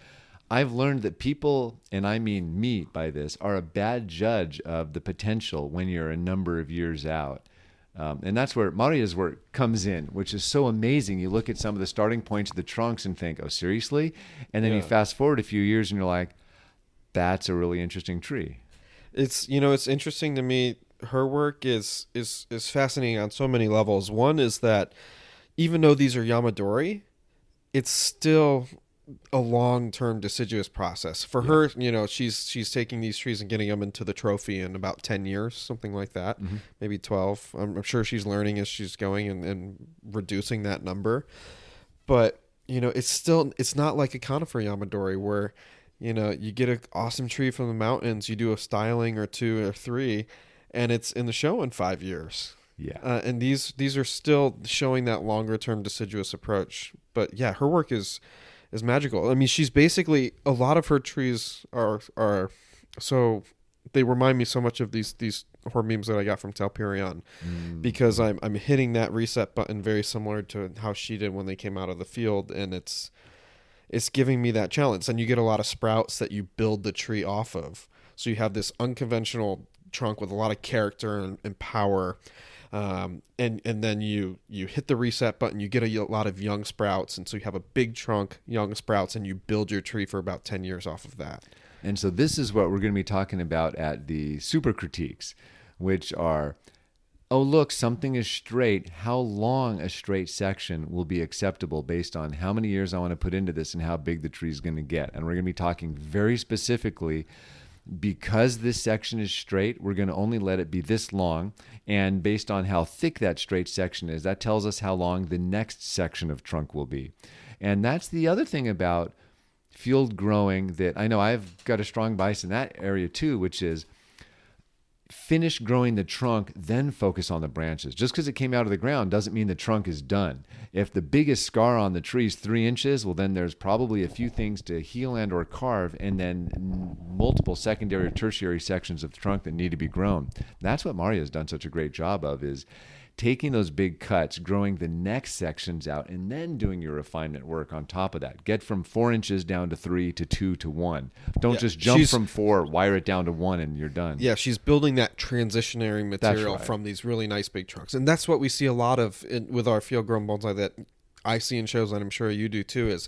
[SPEAKER 1] I've learned that people, and I mean me by this, are a bad judge of the potential when you're a number of years out. And that's where Maria's work comes in, which is so amazing. You look at some of the starting points of the trunks and think, oh, seriously? And then you fast forward a few years and you're like, that's a really interesting tree.
[SPEAKER 2] It's interesting to me. Her work is fascinating on so many levels. One is that even though these are Yamadori, it's still a long-term deciduous process for her. She's taking these trees and getting them into the trophy in about 10 years, something like that, maybe 12. I'm sure she's learning as she's going and reducing that number. But it's not like a conifer Yamadori where you get an awesome tree from the mountains, you do a styling or 2 or 3, and it's in the show in 5 years. And these are still showing that longer-term deciduous approach. But yeah, her work is magical. I mean, she's basically, a lot of her trees are so, they remind me so much of these hormemes that I got from Telperion, because I'm hitting that reset button very similar to how she did when they came out of the field, and it's giving me that challenge. And you get a lot of sprouts that you build the tree off of. So you have this unconventional trunk with a lot of character and power. And then you hit the reset button, you get a lot of young sprouts, and so you have a big trunk, young sprouts, and you build your tree for about 10 years off of that.
[SPEAKER 1] And so this is what we're going to be talking about at the super critiques, which are, oh, look, something is straight. How long a straight section will be acceptable based on how many years I want to put into this and how big the tree is going to get. And we're going to be talking very specifically, because this section is straight, we're going to only let it be this long. And based on how thick that straight section is, that tells us how long the next section of trunk will be. And that's the other thing about field growing that I know I've got a strong bias in that area too, which is finish growing the trunk, then focus on the branches. Just because it came out of the ground doesn't mean the trunk is done. If the biggest scar on the tree is 3 inches, well, then there's probably a few things to heal and or carve, and then multiple secondary or tertiary sections of the trunk that need to be grown. That's what Maria has done such a great job of, is taking those big cuts, growing the next sections out, and then doing your refinement work on top of that. Get from 4 inches down to 3 to 2 to 1. Don't just jump from 4, wire it down to 1, and you're done.
[SPEAKER 2] Yeah, she's building that transitionary material from these really nice big trunks. And that's what we see a lot of with our field-grown bonsai that I see in shows, and I'm sure you do too, is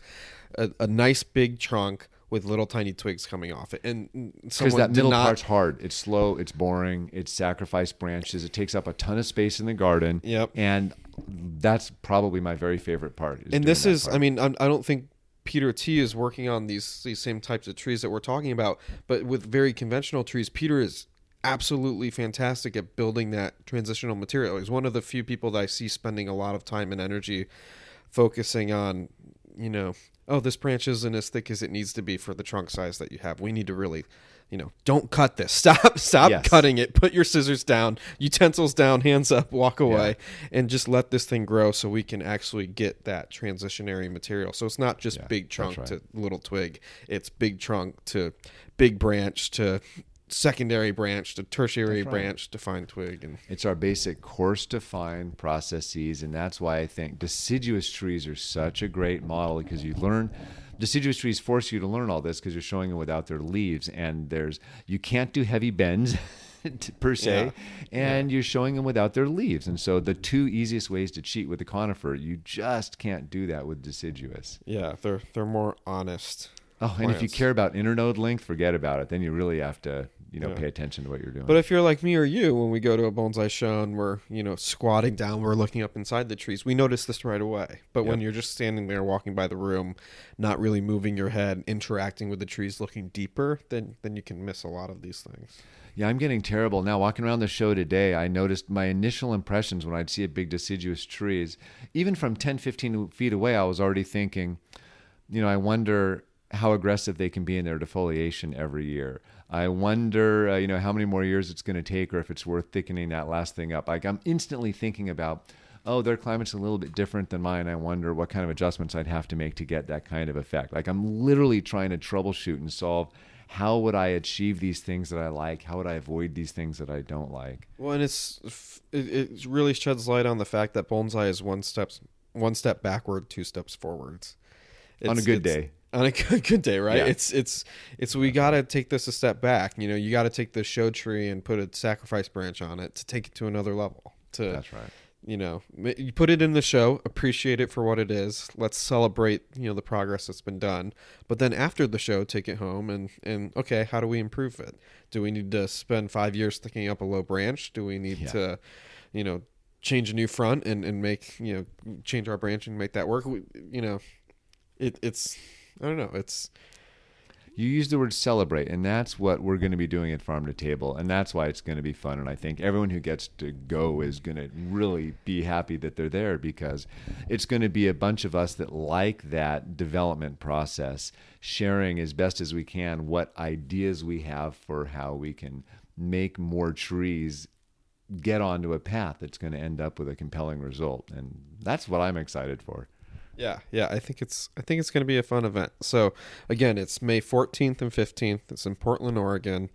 [SPEAKER 2] a nice big trunk with little tiny twigs coming off it. And
[SPEAKER 1] because that middle part's hard. It's slow. It's boring. It's sacrifice branches. It takes up a ton of space in the garden.
[SPEAKER 2] Yep.
[SPEAKER 1] And that's probably my very favorite part.
[SPEAKER 2] And this is, I mean, I don't think Peter T is working on these same types of trees that we're talking about, but with very conventional trees, Peter is absolutely fantastic at building that transitional material. He's one of the few people that I see spending a lot of time and energy focusing on, oh, this branch isn't as thick as it needs to be for the trunk size that you have. We need to really, don't cut this. Stop yes. cutting it. Put your scissors down, utensils down, hands up, walk away, and just let this thing grow so we can actually get that transitionary material. So it's not just big trunk to little twig. It's big trunk to big branch to secondary branch to tertiary branch to fine twig. And
[SPEAKER 1] it's our basic coarse to fine processes, and that's why I think deciduous trees are such a great model, because deciduous trees force you to learn all this because you're showing them without their leaves, and you can't do heavy bends per se, and you're showing them without their leaves. And so the two easiest ways to cheat with the conifer, you just can't do that with deciduous.
[SPEAKER 2] Yeah, they're more honest.
[SPEAKER 1] Oh, and if you care about internode length, forget about it. Then you really have to pay attention to what you're doing.
[SPEAKER 2] But if you're like me or you, when we go to a bonsai show and we're, squatting down, we're looking up inside the trees, we notice this right away. But when you're just standing there walking by the room, not really moving your head, interacting with the trees, looking deeper, then you can miss a lot of these things.
[SPEAKER 1] Yeah, I'm getting terrible. Now, walking around the show today, I noticed my initial impressions when I'd see a big deciduous tree is, even from 10, 15 feet away, I was already thinking, I wonder how aggressive they can be in their defoliation every year. I wonder, how many more years it's going to take, or if it's worth thickening that last thing up. Like, I'm instantly thinking about, their climate's a little bit different than mine. I wonder what kind of adjustments I'd have to make to get that kind of effect. Like, I'm literally trying to troubleshoot and solve, how would I achieve these things that I like? How would I avoid these things that I don't like?
[SPEAKER 2] Well, and it really sheds light on the fact that bonsai is one step backward, 2 steps forwards.
[SPEAKER 1] On a good day.
[SPEAKER 2] On a good day, right?
[SPEAKER 1] Yeah.
[SPEAKER 2] It's we got to take this a step back. You got to take the show tree and put a sacrifice branch on it to take it to another level.
[SPEAKER 1] That's right.
[SPEAKER 2] You put it in the show, appreciate it for what it is. Let's celebrate, the progress that's been done. But then after the show, take it home and okay, how do we improve it? Do we need to spend 5 years sticking up a low branch? Do we need to, change a new front and make, change our branch and make that work? It's I don't know.
[SPEAKER 1] You use the word celebrate, and that's what we're going to be doing at Farm to Table, and that's why it's going to be fun. And I think everyone who gets to go is going to really be happy that they're there, because it's going to be a bunch of us that like that development process, sharing as best as we can what ideas we have for how we can make more trees get onto a path that's going to end up with a compelling result. And that's what I'm excited for.
[SPEAKER 2] Yeah. I think it's going to be a fun event. So again, it's May 14th and 15th. It's in Portland, Oregon.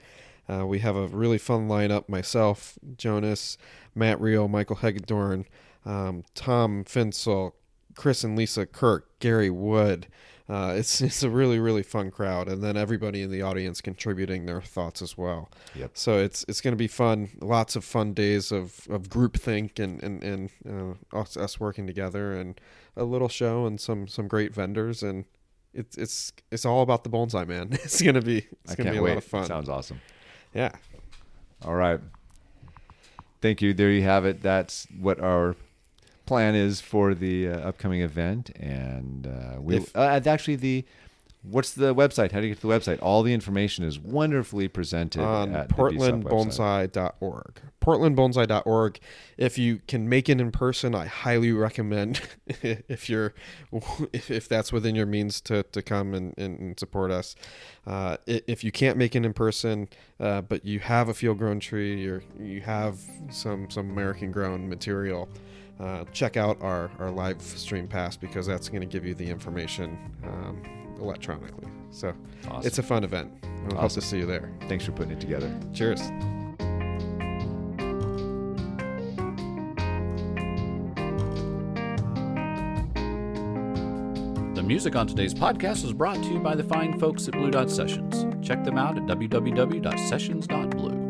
[SPEAKER 2] We have a really fun lineup. Myself, Jonas, Matt Rio, Michael Hegedorn, Tom Finsel, Chris and Lisa Kirk, Gary Wood. It's a really, really fun crowd, and then everybody in the audience contributing their thoughts as well.
[SPEAKER 1] Yep.
[SPEAKER 2] So it's going to be fun. Lots of fun days of groupthink and us working together, and a little show and some great vendors, and it's all about the bonsai, man. It's gonna be a lot of fun.
[SPEAKER 1] Sounds awesome.
[SPEAKER 2] Yeah.
[SPEAKER 1] All right. Thank you. There you have it. That's what our plan is for the upcoming event, and what's the website? How do you get to the website? All the information is wonderfully presented
[SPEAKER 2] on
[SPEAKER 1] at
[SPEAKER 2] portlandbonsai.org. portlandbonsai.org. If you can make it in person, I highly recommend if that's within your means to come and support us. If you can't make it in person, but you have a field grown tree, or you have some American grown material, check out our live stream pass, because that's going to give you the information electronically. So awesome. It's a fun event. We'll hope to see you there.
[SPEAKER 1] Thanks for putting it together.
[SPEAKER 2] Cheers.
[SPEAKER 3] The music on today's podcast was brought to you by the fine folks at Blue Dot Sessions. Check them out at www.sessions.blue.